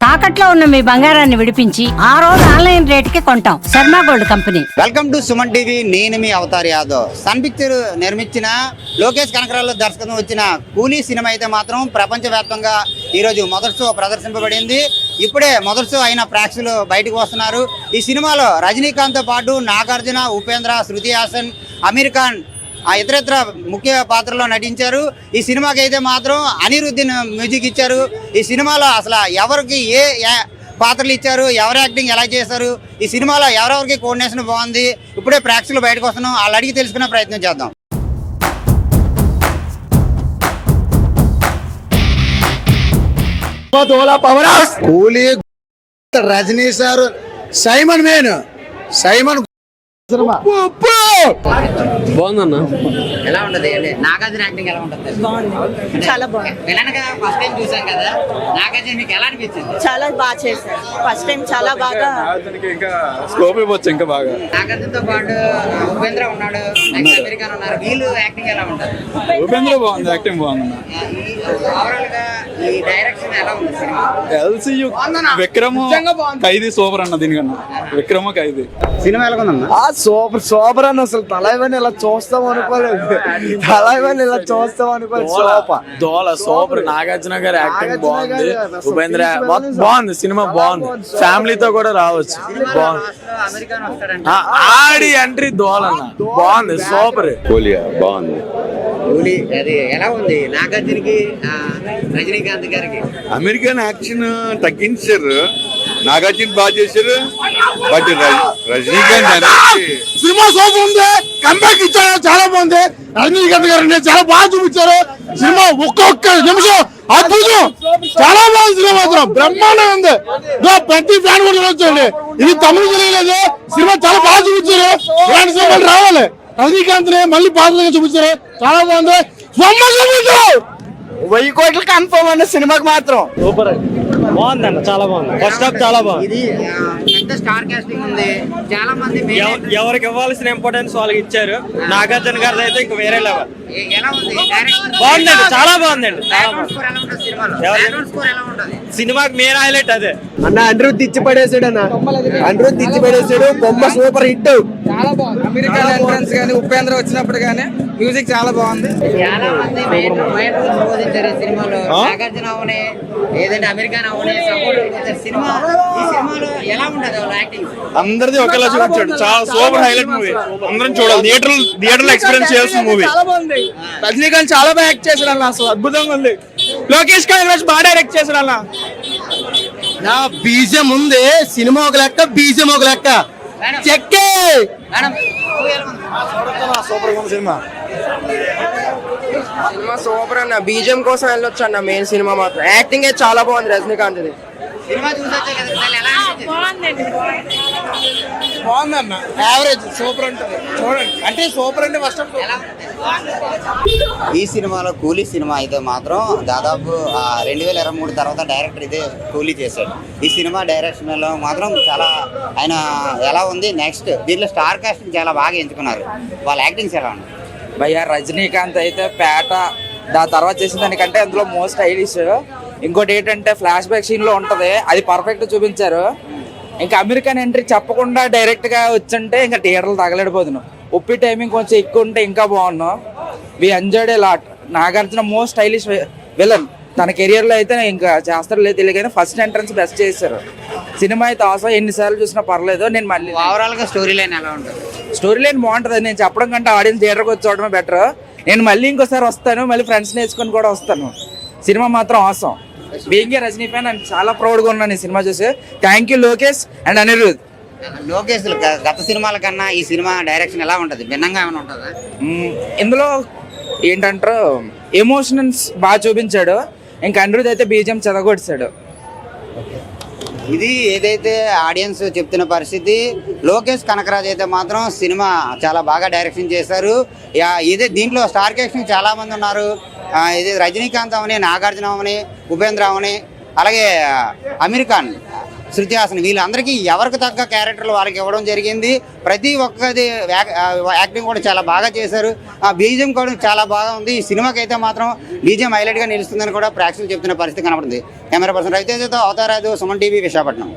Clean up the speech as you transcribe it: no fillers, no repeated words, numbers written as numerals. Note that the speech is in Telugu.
తాకట్లో ఉన్న మీ బంగారాన్ని విడిపించి ఆ రోజు ఆన్లైన్ రేటుకి కొంటాం. Sharma gold company. Welcome to Suman TV. నేను మీ అవతార్ యాదవ్. సన్ పిక్చర్ నిర్మించిన లోకేష్ కనకరాజు దర్శకత్వం వచ్చిన కూలీ సినిమా అయితే మాత్రం ప్రపంచవ్యాప్తంగా ఈరోజు మొదటి షో ప్రదర్శింపబడింది. ఇప్పుడే మొదటి షో అయిన ప్రేక్షకులు బయటకు వస్తున్నారు. ఈ సినిమాలో రజనీకాంత్తో పాటు నాగార్జున, ఉపేంద్ర, శృతి హాసన్, అమీర్ ఖాన్ ఇతరత్ర ముఖ్య పాత్రలో నటించారు. ఈ సినిమాకి అయితే మాత్రం అనిరుద్దీన్ మ్యూజిక్ ఇచ్చారు. ఈ సినిమాలో అసలు ఎవరికి ఏ పాత్రలు ఇచ్చారు, ఎవరు యాక్టింగ్ ఎలా చేశారు, ఈ సినిమాలో ఎవరెవరికి కోఆర్డినేషన్ బాగుంది, ఇప్పుడే ప్రేక్షకులు బయటకు వస్తున్నాం. వాళ్ళు అడిగి తెలుసుకునే ప్రయత్నం చేద్దాం. కూలీ రజనీ సార్, సైమన్ మేన్, సైమన్ బాగుందన్న. ఎలా ఉంటది అంటే నాగార్జున యాక్టింగ్ ఎలా ఉంటుంది? బాగుంది, చాలా బాగుంది. విలన్గా ఫస్ట్ టైం చూసాం కదా, నాగార్జున మీకు ఎలా అనిపించింది? చాలా బాగా చేశారు. ఫస్ట్ టైం చాలా బాగా ఇంకా స్కోప్ ఇవ్వచ్చు ఇంకా బాగా. నాగార్జునతో పాటు ఉపేంద్ర ఉన్నాడు, నెక్స్ట్ అమీర్ ఖాన్ ఉన్నారు. వీళ్ళు యాక్టింగ్ ఎలా ఉంటుంది? ఉపేంద్ర బాగుంది, యాక్టింగ్ బాగుంది. ఓవరాల్ గా ఈ డైరెక్షన్ ఎలా ఉంది సినిమా? ఎల్సీయు విక్రమ్ ఖైదీ సూపర్ అన్న. దీనికన్నా విక్రమ్ ఖైదీ సినిమా ఎలా ఉందన్న? సూపర్ సూపర్ అన్న. అసలు తలైవని ఇలా చూస్తాం అనుకోలేదు, తలైవని ఇలా చూస్తాం అనుకోలేదు. Super దోల super. నాగార్జున గారి యాక్టింగ్ బాగుంది, ఉపేంద్ర బాగుంది. సినిమా బాగుంది, ఫ్యామిలీతో కూడా రావచ్చు. బాగుంది. అమీర్ ఖాన్ వస్తాడంట. ఆడి ఎంట్రీ దోలన్న బాగుంది, సూపర్. బాగుంది. కూలీ అది ఎలా ఉంది నాగార్జునకి, రజనీకాంత్ గారికి? అమెరికన్ యాక్షన్ తగ్గించారు, నాగార్జున బాగా చేశారు. బట్ రజనీకాంత్ అనేది సినిమా సూపర్ ఉంది. కంబ్యాక్ ఇచ్చారు, చాలా బాగుంది. రజనీకాంత్ గారు చాలా బాగా చూపించారు. సినిమా ఒక్కొక్క నిమిషం అద్భుతం, చాలా బాగుంది. సినిమా మాత్రం బ్రహ్మాండంగా ఉంది. ప్రతి ఫ్యాన్ కూడా చూడండి. ఇది తమిళ తెలియలేదు, సినిమా చాలా బాగా చూపించారు. ఇలాంటి సినిమాలు రావాలి. రజనీకాంత్ ని మళ్ళీ పాత్రగా చూపించారు, చాలా బాగుంది. 1000 కోట్లు కన్ఫర్మ్ అన్న సినిమాకి మాత్రం. సూపర్ బాగుందన్న, చాలా బాగుంది. ఫస్ట్ హాఫ్ చాలా బాగుంది. ఇది పెద్ద స్టార్ కాస్టింగ్ ఉంది. చాలా మంది ఎవరికి ఇవ్వాల్సిన ఇంపార్టెన్స్ వాళ్ళకి ఇచ్చారు. నాగార్జున గారి అయితే ఇంకా వేరే లెవెల్. ఎలా ఉంది డైరెక్షన్? బాగుందండి, చాలా బాగుందండి. బ్యాక్గ్రౌండ్ స్కోర్ ఎలా ఉంటుంది సినిమాలో? బ్యాక్గ్రౌండ్ స్కోర్ ఎలా ఉంటుంది? సినిమాకి మెయిన్ హైలైట్ అదే అన్న. అనిరుద్ధ్ ఇచ్చి పడేసాడు అన్న, అనిరుద్ధ్ ఇచ్చి పడేసాడు. బొమ్మ సూపర్ హిట్, చాలా బాగుంది. అమెరికన్ ఎంట్రన్స్ గానీ, ఉపేంద్ర వచ్చినప్పుడు గానీ మ్యూజిక్ చాలా బాగుంది. చాలా మంది మెయిన్ రోల్స్ బోధించారు ఈ సినిమాలో. నాగార్జున అవనే ఏదంటే అమీర్ ఖాన్ అవనే సపోర్ట్ వచ్చారు. సినిమా ఈ సినిమాలో ఎలా ఉంటుంది వాళ్ళ యాక్టింగ్? అందరిది ఒకేలా చూపించాడు. చాలా సూపర్ హైలైట్ మూవీ. అందరం చూడాలి, థియేటర్ ఎక్స్పీరియన్స్ చేయాల్సిన మూవీ. రజనీకాంత్ చాలా బాగా యాక్ట్ చేశాడు అన్న, అసలు అద్భుతంగా ఉంది. లోకేష్ కనకరాజ్ బాగా డైరెక్ట్ చేశాడు అన్న. నా బీజం ఉంది, సినిమా ఒక లెక్క, బీజం ఒక లెక్క. చెక్కే మేడం ఎలా ఉంది? సూపర్ ఉంది సినిమా. సినిమా సూపర్ అన్న. బీజిఎం కోసం వెళ్ళొచ్చు అన్న. మెయిన్ సినిమా మాత్రం యాక్టింగ్ చాలా బాగుంది రజనీకాంత్. సినిమా చూసొచ్చా కదా, అసలు ఎలా అనిపించింది? బాగుందన్న, యావరేజ్. సూపర్ ఉంటుంది, చూడండి. అంటే సూపర్ అంటే ఫస్ట్ ఎలా ఉంది? ఈ సినిమాలో కూలీ సినిమా అయితే మాత్రం దాదాపు 2023 తర్వాత డైరెక్టర్ ఇదే కూలీ చేశాడు. ఈ సినిమా డైరెక్షన్లో మాత్రం చాలా ఆయన ఎలా ఉంది. నెక్స్ట్ దీంట్లో స్టార్ కాస్టింగ్ చాలా బాగా ఎంచుకున్నారు. వాళ్ళ యాక్టింగ్స్ ఎలా ఉన్నాయి? భయ్యా రజనీకాంత్ అయితే పేట, దాని తర్వాత చేసిన దానికంటే అందులో మోస్ట్ స్టైలిష్. ఇంకోటి ఏంటంటే ఫ్లాష్ బ్యాక్ సీన్ లో ఉంటది, అది పర్ఫెక్ట్ చూపించారు. ఇంకా అమెరికన్ ఎంట్రీ చెప్పకుండా డైరెక్ట్ గా వచ్చంటే ఇంకా థియేటర్లు తగలడిపోతున్నాం. ఉప్పి టైమింగ్ కొంచెం ఎక్కువ ఉంటే ఇంకా బాగున్నాం. We enjoyed a lot. Nagarjuna most stylish villain. తన కెరియర్ లో అయితే ఇంకా చేస్తారో లేదు తెలియదు కానీ ఫస్ట్ ఎంట్రన్స్ బెస్ట్ చేశారు. సినిమా అయితే అవసరం ఎన్నిసార్లు చూసినా పర్లేదు. నేను మళ్ళీ ఓవరాల్ గా స్టోరీ లైన్ ఎలా ఉంటుంది? స్టోరీ లైన్ బాగుంటుంది. నేను చెప్పడం కంటే ఆడియన్స్ థియేటర్కి వచ్చి చూడడమే బెటర్. నేను మళ్ళీ ఇంకోసారి వస్తాను, మళ్ళీ ఫ్రెండ్స్ నేర్చుకొని కూడా వస్తాను. సినిమా మాత్రం అవసరం. Being a Rajini fan and చాలా ప్రౌడ్గా ఉన్నాను ఈ సినిమా చూసి. Thank you Lokesh and Anirudh. Lokesh గత సినిమాల కన్నా ఈ సినిమా డైరెక్షన్ ఎలా ఉంటుంది? భిన్నంగా ఏమైనా ఉంటుందా? ఇందులో ఏంటంటారు ఎమోషనల్స్ బాగా చూపించాడు. ఇంకా అనిరుద్ అయితే బీజిఎం చెదగొట్టాడు. ఇది ఏదైతే ఆడియన్స్ చెప్తున్న పరిస్థితి. లోకేష్ కనకరాజ్ అయితే మాత్రం సినిమా చాలా బాగా డైరెక్షన్ చేశారు. ఇదే దీంట్లో స్టార్ కాస్టింగ్ చాలా మంది ఉన్నారు. ఇది రజనీకాంత్ అవని, నాగార్జున అవని, ఉపేంద్ర అవని, అలాగే అమీర్ ఖాన్ శృతి హాసన్ వీళ్ళందరికీ ఎవరికి తగ్గ క్యారెక్టర్లు వాళ్ళకి ఇవ్వడం జరిగింది. ప్రతి ఒక్కది యాక్టింగ్ కూడా చాలా బాగా చేశారు. ఆ బీజిఎం కూడా చాలా బాగా ఉంది. ఈ సినిమాకి అయితే మాత్రం బీజిఎం హైలైట్గా నిలుస్తుందని కూడా ప్రేక్షకులు చెప్తున్న పరిస్థితి కనబడుతుంది. కెమెరా పర్సన్ రవితేజతో అవతారాదు, సుమన్ టీవీ, విశాఖపట్నం.